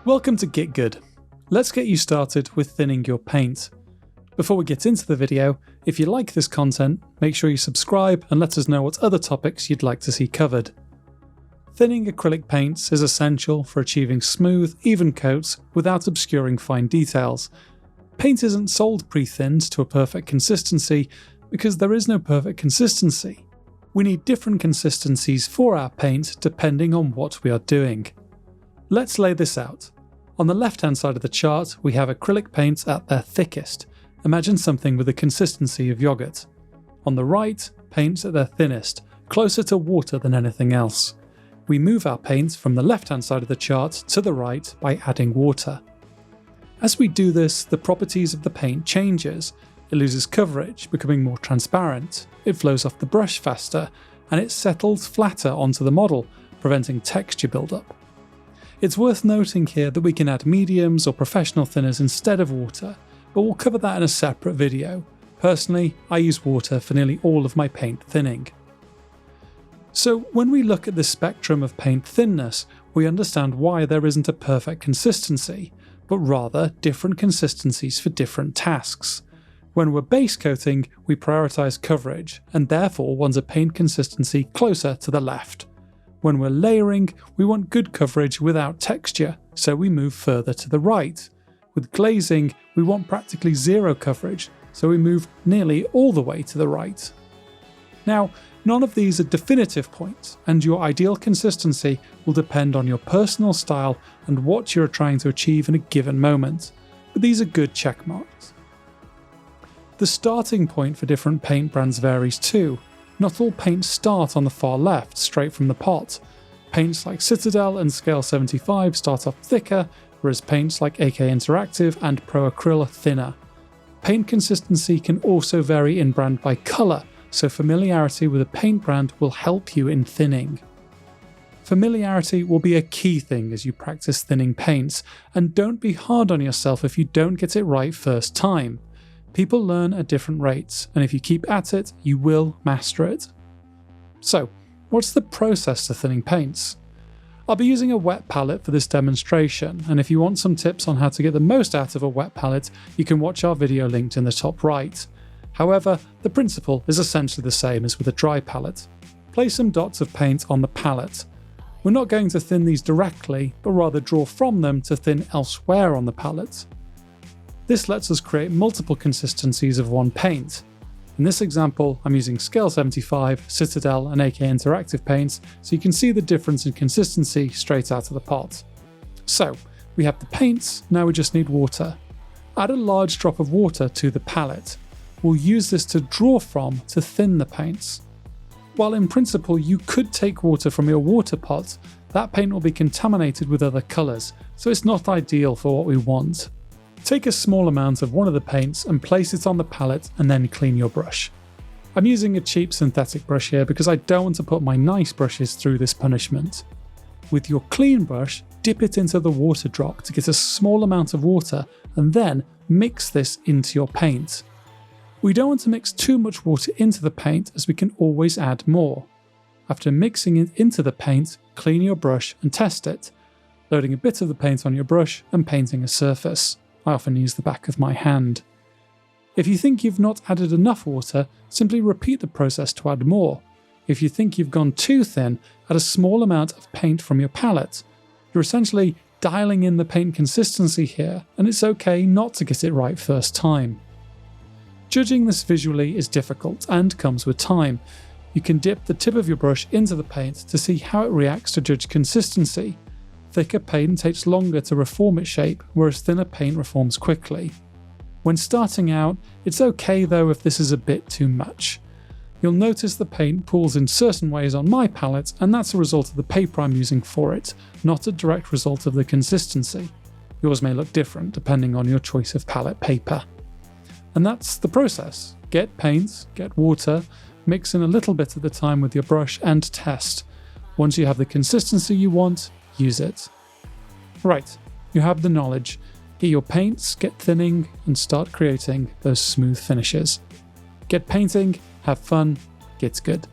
Welcome to Get Good. Let's get you started with thinning your paint. Before we get into the video, if you like this content, make sure you subscribe and let us know what other topics you'd like to see covered. Thinning acrylic paints is essential for achieving smooth, even coats without obscuring fine details. Paint isn't sold pre-thinned to a perfect consistency because there is no perfect consistency. We need different consistencies for our paint depending on what we are doing. Let's lay this out. On the left-hand side of the chart, we have acrylic paints at their thickest. Imagine something with the consistency of yogurt. On the right, paints at their thinnest, closer to water than anything else. We move our paint from the left-hand side of the chart to the right by adding water. As we do this, the properties of the paint changes. It loses coverage, becoming more transparent. It flows off the brush faster, and it settles flatter onto the model, preventing texture buildup. It's worth noting here that we can add mediums or professional thinners instead of water, but we'll cover that in a separate video. Personally, I use water for nearly all of my paint thinning. So when we look at the spectrum of paint thinness, we understand why there isn't a perfect consistency, but rather different consistencies for different tasks. When we're base coating, we prioritise coverage, and therefore want a paint consistency closer to the left. When we're layering, we want good coverage without texture, so we move further to the right. With glazing, we want practically zero coverage, so we move nearly all the way to the right. Now, none of these are definitive points, and your ideal consistency will depend on your personal style and what you're trying to achieve in a given moment, but these are good check marks. The starting point for different paint brands varies too. Not all paints start on the far left, straight from the pot. Paints like Citadel and Scale 75 start off thicker, whereas paints like AK Interactive and Pro Acryl are thinner. Paint consistency can also vary in brand by colour, so familiarity with a paint brand will help you in thinning. Familiarity will be a key thing as you practice thinning paints, and don't be hard on yourself if you don't get it right first time. People learn at different rates, and if you keep at it, you will master it. So, what's the process to thinning paints? I'll be using a wet palette for this demonstration, and if you want some tips on how to get the most out of a wet palette, you can watch our video linked in the top right. However, the principle is essentially the same as with a dry palette. Place some dots of paint on the palette. We're not going to thin these directly, but rather draw from them to thin elsewhere on the palette. This lets us create multiple consistencies of one paint. In this example, I'm using Scale 75, Citadel and AK Interactive paints, so you can see the difference in consistency straight out of the pot. So, we have the paints, now we just need water. Add a large drop of water to the palette. We'll use this to draw from to thin the paints. While in principle you could take water from your water pot, that paint will be contaminated with other colours, so it's not ideal for what we want. Take a small amount of one of the paints and place it on the palette and then clean your brush. I'm using a cheap synthetic brush here because I don't want to put my nice brushes through this punishment. With your clean brush, dip it into the water drop to get a small amount of water and then mix this into your paint. We don't want to mix too much water into the paint as we can always add more. After mixing it into the paint, clean your brush and test it, loading a bit of the paint on your brush and painting a surface. I often use the back of my hand. If you think you've not added enough water, simply repeat the process to add more. If you think you've gone too thin, add a small amount of paint from your palette. You're essentially dialing in the paint consistency here, and it's okay not to get it right first time. Judging this visually is difficult and comes with time. You can dip the tip of your brush into the paint to see how it reacts to judge consistency. Thicker paint takes longer to reform its shape, whereas thinner paint reforms quickly. When starting out, it's okay though if this is a bit too much. You'll notice the paint pools in certain ways on my palette, and that's a result of the paper I'm using for it, not a direct result of the consistency. Yours may look different depending on your choice of palette paper. And that's the process. Get paint, get water, mix in a little bit at a time with your brush and test. Once you have the consistency you want, use it. Right, you have the knowledge. Get your paints, get thinning, and start creating those smooth finishes. Get painting, have fun, get good.